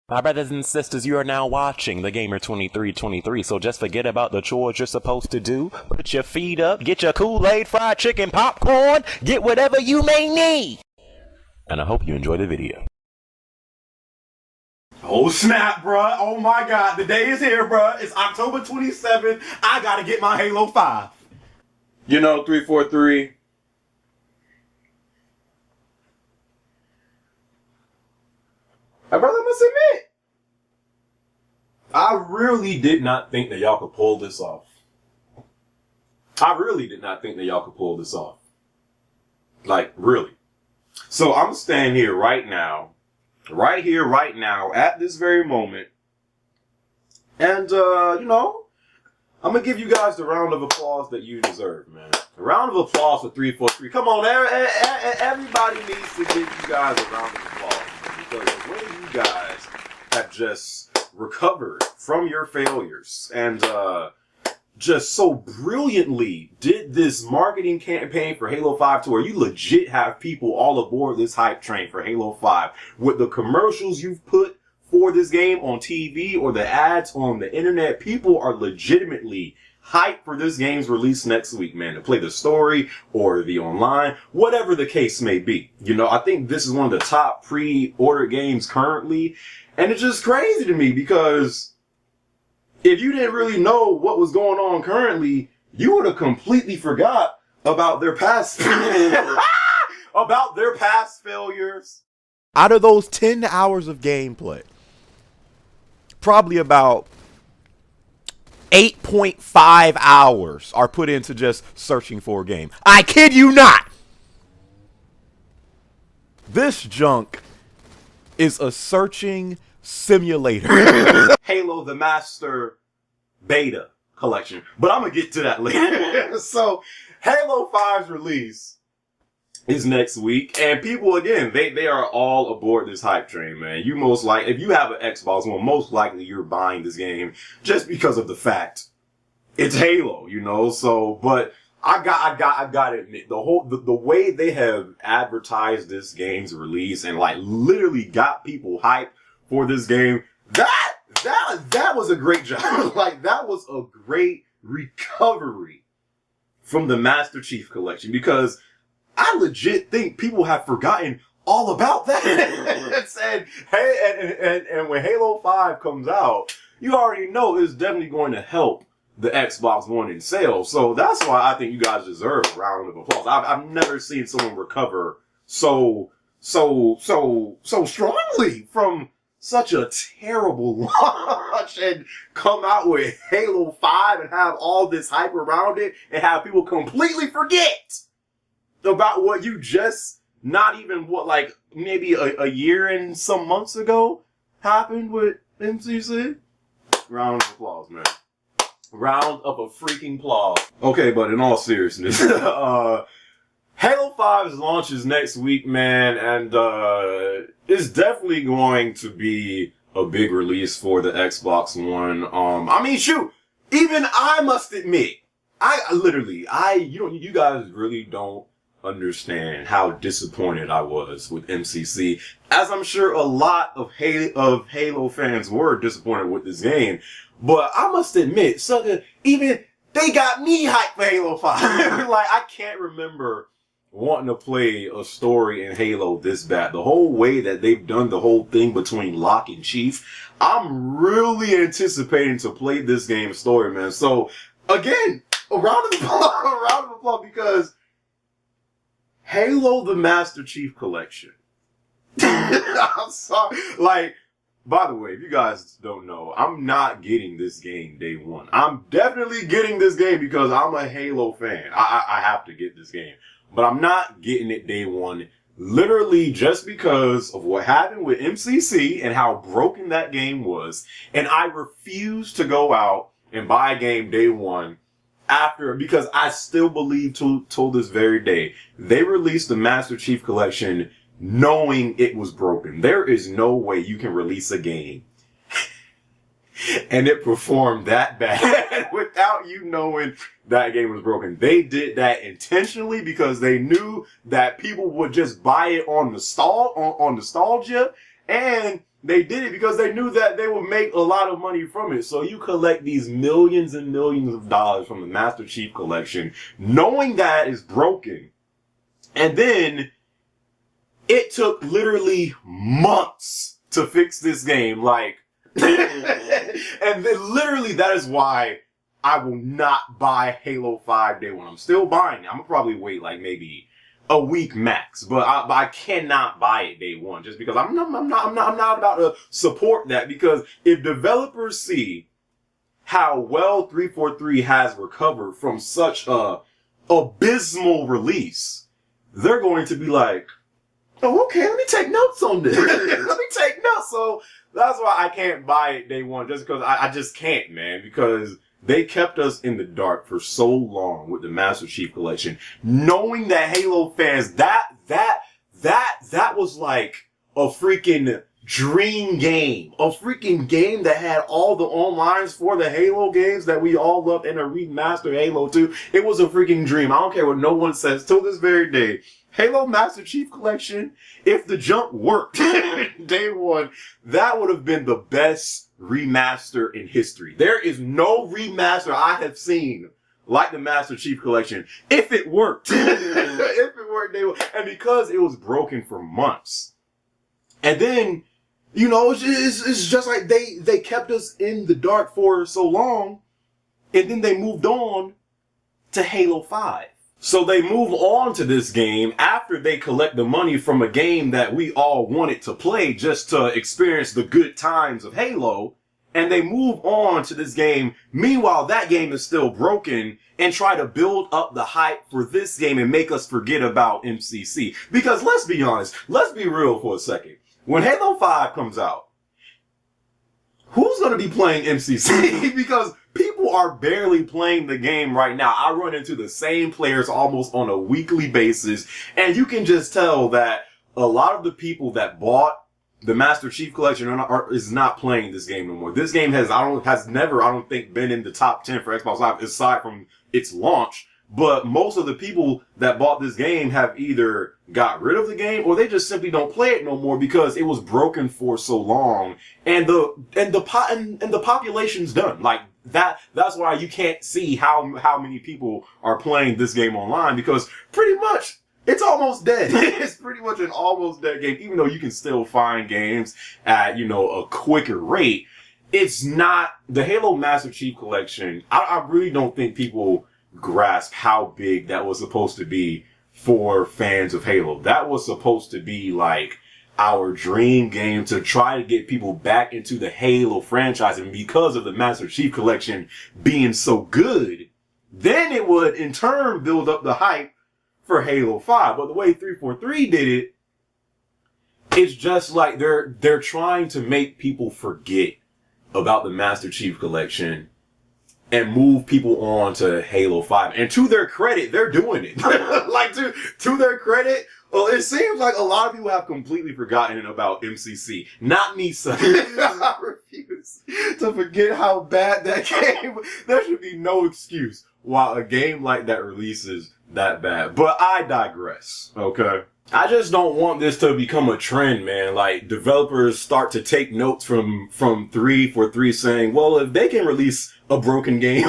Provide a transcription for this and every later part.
My brothers and sisters, you are now watching The Gamer 2323, so just forget about the chores you're supposed to do. Put your feet up, get your Kool-Aid, fried chicken, popcorn, get whatever you may need. And I hope you enjoy the video. Oh snap, bruh. Oh my god, the day is here, bruh. It's October 27th. I gotta get my Halo 5. You know, 343. My brother must admit, I really did not think that y'all could pull this off. I really did not think that y'all could pull this off. Like, really. So I'm standing here right now, at this very moment. And, you know, I'm gonna give you guys the round of applause that you deserve, man. A round of applause for 343. Come on, everybody needs to give you guys a round of applause, man, because the way you guys have just recovered from your failures and, just so brilliantly did this marketing campaign for Halo 5 to where you legit have people all aboard this hype train for Halo 5 with the commercials you've put for this game on TV or the ads on the internet. People are legitimately hyped for this game's release next week, man, to play the story or the online, whatever the case may be. You know, I think this is one of the top pre-order games currently, and it's just crazy to me because if you didn't really know what was going on currently, you would have completely forgot about their past about their past failures. Out of those 10 hours of gameplay, probably about 8.5 hours are put into just searching for a game. I kid you not. This junk is a searching simulator. Halo the Master Beta Collection. But I'm going to get to that later. So, Halo 5's release is next week. And people, again, they are all aboard this hype train, man. You most likely, if you have an Xbox One, most likely you're buying this game just because of the fact it's Halo, you know? So, but I gotta admit, the way they have advertised this game's release and like literally got people hyped for this game, that was a great job. Like, that was a great recovery from the Master Chief Collection, because I legit think people have forgotten all about that. and when Halo 5 comes out, you already know it's definitely going to help the Xbox One in sales. So that's why I think you guys deserve a round of applause. I've never seen someone recover so strongly from such a terrible launch and come out with Halo 5 and have all this hype around it and have people completely forget about what you just, not even what, like maybe a year and some months ago happened with MCC. Round of applause, man. Round of a freaking applause. Okay, but in all seriousness, Halo 5's launches next week, man, and it's definitely going to be a big release for the Xbox One. I mean, shoot, even I must admit, you guys really don't understand how disappointed I was with MCC, as I'm sure a lot of Halo fans were disappointed with this game. But I must admit, sucker, even they got me hyped for Halo 5. Like, I can't remember wanting to play a story in Halo this bad. The whole way that they've done the whole thing between Locke and Chief, I'm really anticipating to play this game's story, man. So, again, a round of applause, because Halo the Master Chief Collection. I'm sorry. Like, by the way, if you guys don't know, I'm not getting this game day one. I'm definitely getting this game because I'm a Halo fan. I have to get this game. But I'm not getting it day one, literally just because of what happened with MCC and how broken that game was. And I refuse to go out and buy a game day one because I still believe till this very day, they released the Master Chief Collection knowing it was broken. There is no way you can release a game and it performed that bad without you knowing that game was broken. They did that intentionally because they knew that people would just buy it on nostalgia And they did it because they knew that they would make a lot of money from it. So you collect these millions and millions of dollars from the Master Chief Collection, knowing that it's broken. And then it took literally months to fix this game. Like, and then literally that is why I will not buy Halo 5 day one. I'm still buying it. I'm gonna probably wait like maybe a week max, but I cannot buy it day one just because I'm not about to support that, because if developers see how well 343 has recovered from such a abysmal release, they're going to be like, oh, okay, let me take notes on this. Let me take notes. So that's why I can't buy it day one, just because I just can't, man, because they kept us in the dark for so long with the Master Chief Collection, knowing that Halo fans, that was like a freaking dream game. A freaking game that had all the onlines for the Halo games that we all loved and a remastered Halo 2. It was a freaking dream. I don't care what no one says till this very day. Halo Master Chief Collection, if the jump worked day one, that would have been the best remaster in history. There is no remaster I have seen like the Master Chief Collection. If it worked, if it worked day one, and because it was broken for months. And then, you know, it's just like they kept us in the dark for so long, and then they moved on to Halo 5. So they move on to this game after they collect the money from a game that we all wanted to play just to experience the good times of Halo. And they move on to this game. Meanwhile, that game is still broken, and try to build up the hype for this game and make us forget about MCC. Because let's be honest, let's be real for a second. When Halo 5 comes out, who's going to be playing MCC? Because people are barely playing the game right now. I run into the same players almost on a weekly basis, and you can just tell that a lot of the people that bought the Master Chief Collection is not playing this game no more. This game has never, I don't think, been in the top 10 for Xbox Live aside from its launch. But most of the people that bought this game have either got rid of the game or they just simply don't play it no more because it was broken for so long, and the population's done. Like that's why you can't see how many people are playing this game online, because pretty much it's almost dead. It's pretty much an almost dead game, even though you can still find games at, you know, a quicker rate. It's not the Halo Master Chief Collection. I really don't think people grasp how big that was supposed to be for fans of Halo. That was supposed to be like our dream game to try to get people back into the Halo franchise. And because of the Master Chief Collection being so good, then it would in turn build up the hype for Halo 5. But the way 343 did it, it's just like they're trying to make people forget about the Master Chief Collection and move people on to Halo 5. And to their credit, they're doing it. Like, to their credit, well, it seems like a lot of people have completely forgotten about MCC. Not me, son. I refuse to forget how bad that game. There should be no excuse why a game like that releases that bad. But I digress, okay? I just don't want this to become a trend, man. Like, developers start to take notes from 343 saying, well, if they can release a broken game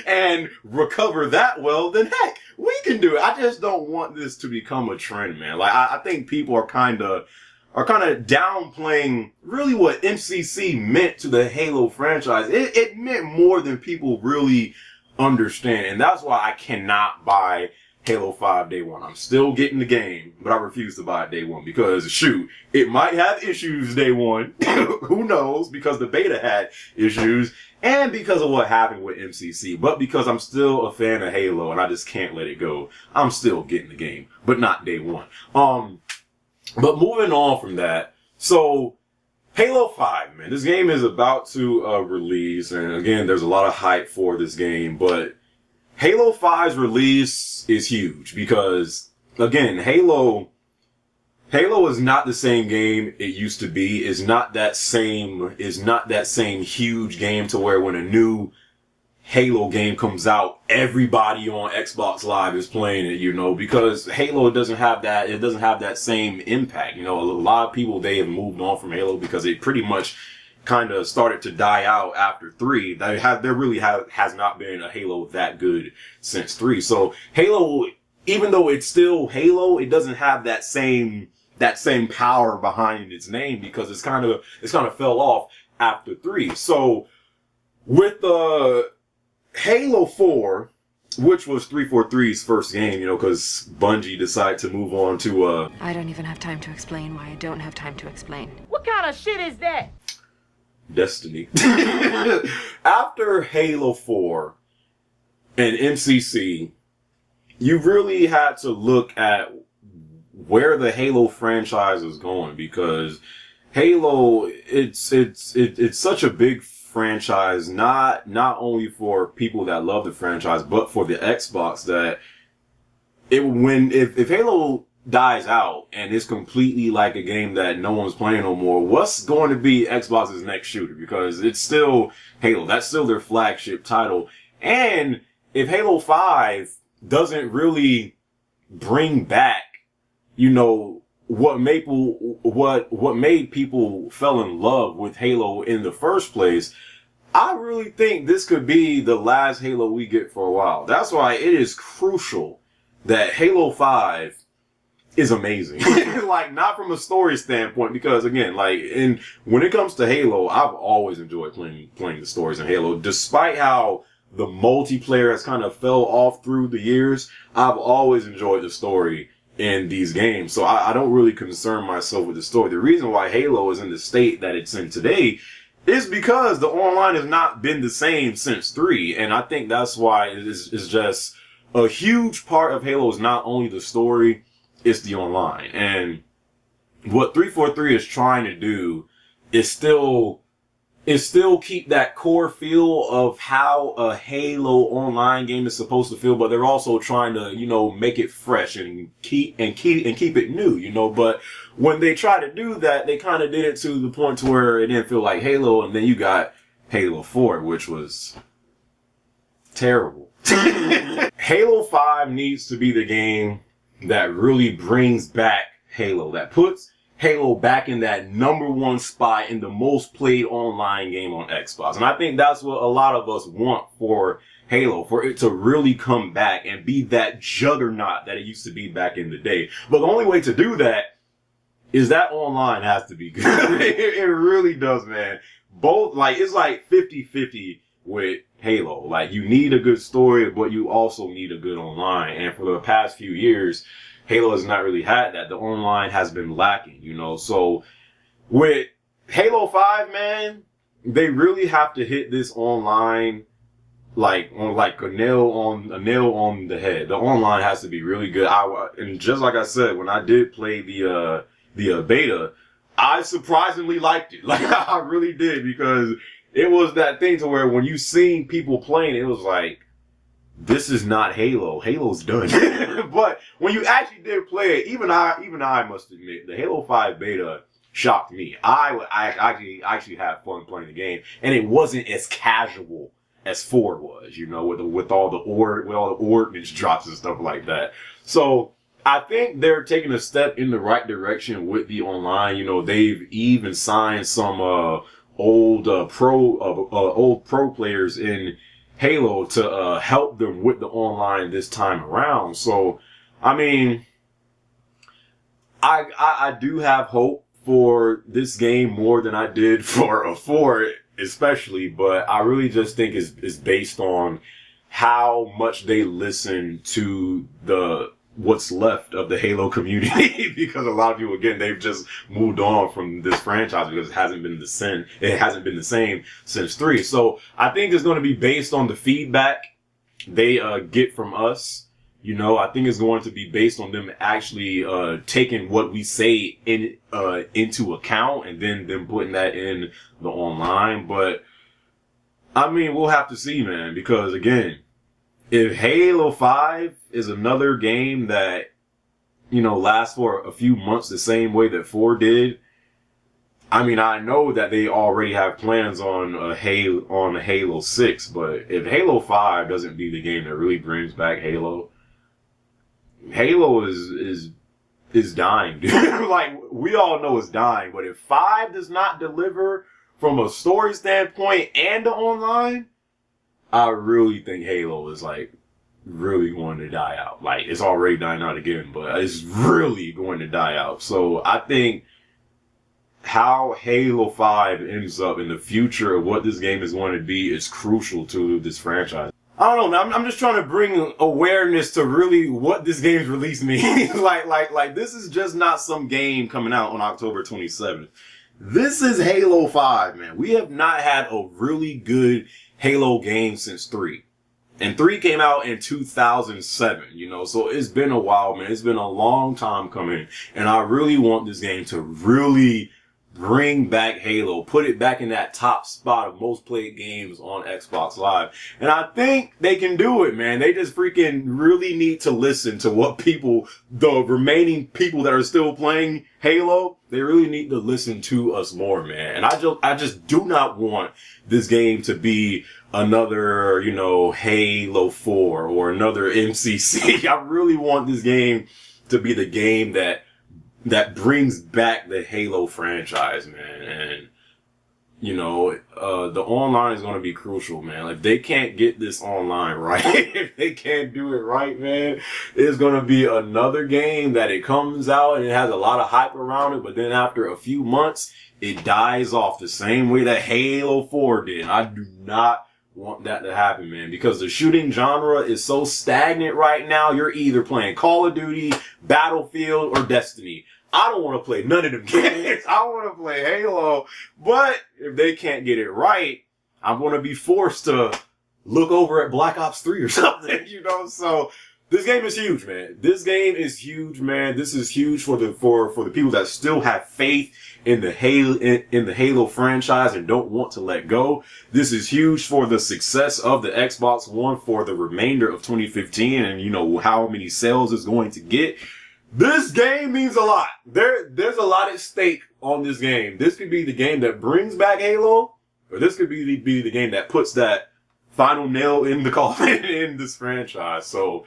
and recover that well, then heck, we can do it. I just don't want this to become a trend, man. Like, I think people are kind of downplaying really what MCC meant to the Halo franchise. It meant more than people really understand. And that's why I cannot buy Halo 5 day one. I'm still getting the game, but I refuse to buy it day one because, shoot, it might have issues day one. Who knows? Because the beta had issues and because of what happened with MCC. But because I'm still a fan of Halo and I just can't let it go, I'm still getting the game, but not day one. But moving on from that, so Halo 5, man, this game is about to release, and again, there's a lot of hype for this game, but Halo 5's release is huge because, again, Halo is not the same game it used to be. Is not that same huge game to where when a new Halo game comes out, everybody on Xbox Live is playing it, you know, because Halo doesn't have that same impact. You know, a lot of people, they have moved on from Halo because it pretty much kind of started to die out after 3. There really has not been a Halo that good since 3. So Halo, even though it's still Halo, it doesn't have that same power behind its name because it's kind of fell off after 3. So with Halo 4, which was 343's first game, you know, because Bungie decided to move on to I don't even have time to explain why I don't have time to explain. What kind of shit is that? Destiny. After Halo 4 and MCC, you really had to look at where the Halo franchise is going, because Halo, it's such a big franchise, not only for people that love the franchise, but for the Xbox, that if Halo dies out and it's completely like a game that no one's playing no more, what's going to be Xbox's next shooter? Because it's still Halo. That's still their flagship title. And if Halo 5 doesn't really bring back, you know, what made people fell in love with Halo in the first place, I really think this could be the last Halo we get for a while. That's why it is crucial that Halo 5 is amazing. Like, not from a story standpoint, because again, like, when it comes to Halo, I've always enjoyed playing the stories in Halo, despite how the multiplayer has kind of fell off through the years. I've always enjoyed the story in these games, so I don't really concern myself with the story. The reason why Halo is in the state that it's in today is because the online has not been the same since 3, and I think that's why it's just a huge part of Halo is not only the story, it's the online. And what 343 is trying to do is still keep that core feel of how a Halo online game is supposed to feel, but they're also trying to, you know, make it fresh and keep it new, you know. But when they try to do that, they kind of did it to the point to where it didn't feel like Halo, and then you got Halo 4, which was terrible. Halo 5 needs to be the game that really brings back Halo, that puts Halo back in that #1 spot in the most played online game on Xbox. And I think that's what a lot of us want for Halo, for it to really come back and be that juggernaut that it used to be back in the day. But the only way to do that is that online has to be good. It really does, man. Both, like, it's like 50-50 with Halo. Like, you need a good story, but you also need a good online. And for the past few years, Halo has not really had that. The online has been lacking, you know. So with Halo 5, man, they really have to hit this online like a nail on the head. The online has to be really good. And just like I said, when I did play the beta, I surprisingly liked it. Like, I really did, because it was that thing to where when you seen people playing, it was like, this is not Halo. Halo's done. But when you actually did play it, even I must admit, the Halo 5 beta shocked me. I actually had fun playing the game, and it wasn't as casual as 4 was, you know, with all the ordnance drops and stuff like that. So I think they're taking a step in the right direction with the online. You know, they've even signed some old pro players in Halo to help them with the online this time around. So, I mean, I do have hope for this game more than I did for a 4, especially, but I really just think it's based on how much they listen to what's left of the Halo community, because a lot of people, again, they've just moved on from this franchise because it hasn't been the same since 3. So I think it's going to be based on the feedback they get from us. You know, I think it's going to be based on them actually taking what we say into account, and then them putting that in the online. But I mean, we'll have to see, man, because again, if Halo 5 is another game that, you know, lasts for a few months the same way that 4 did, I mean, I know that they already have plans on a Halo 6, but if Halo 5 doesn't be the game that really brings back Halo, Halo is dying, dude. Like, we all know it's dying, but if 5 does not deliver from a story standpoint and the online, I really think Halo is, like, really going to die out. Like, it's already dying out again, but it's really going to die out. So I think how Halo 5 ends up in the future of what this game is going to be is crucial to this franchise. I don't know, man. I'm just trying to bring awareness to really what this game's release means. like this is just not some game coming out on October 27th. This is Halo 5, man. We have not had a really good Halo game since 3. And 3 came out in 2007, you know, so it's been a while, man. It's been a long time coming. And I really want this game to really bring back Halo, put it back in that top spot of most played games on Xbox Live. And I think they can do it, man. They just freaking really need to listen to what people, the remaining people that are still playing Halo, they really need to listen to us more, man. And I just do not want this game to be another, you know, Halo 4 or another MCC. I really want this game to be the game that brings back the Halo franchise, man. And, you know, the online is going to be crucial, man. If they can't get this online right, if they can't do it right, man, it's going to be another game that it comes out and it has a lot of hype around it, but then after a few months, it dies off the same way that Halo 4 did. I do not want that to happen, man, because the shooting genre is so stagnant right now. You're either playing Call of Duty, Battlefield, or Destiny. I don't want to play none of them games. I want to play Halo, but if they can't get it right, I'm going to be forced to look over at Black Ops 3 or something, you know? So this game is huge, man. This game is huge, man. This is huge for the people that still have faith in the Halo franchise and don't want to let go. This is huge for the success of the Xbox One for the remainder of 2015 and, you know, how many sales it's going to get. This game means a lot. There's a lot at stake on this game. This could be the game that brings back Halo, or this could be the game that puts that final nail in the coffin in this franchise. So,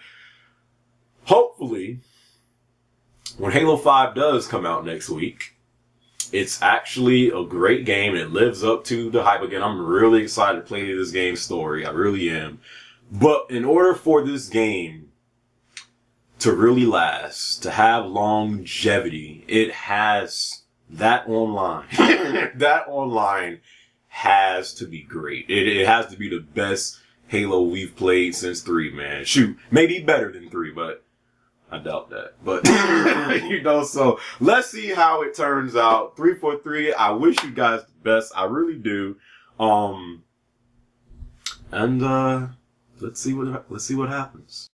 hopefully, when Halo 5 does come out next week, it's actually a great game. It lives up to the hype again. I'm really excited to play this game's story. I really am. But in order for this game to really last, to have longevity, it has that online. That online has to be great. It has to be the best Halo we've played since 3, man. Shoot, maybe better than 3, but I doubt that. But, you know, so let's see how it turns out. 343, I wish you guys the best. I really do. And let's see what happens.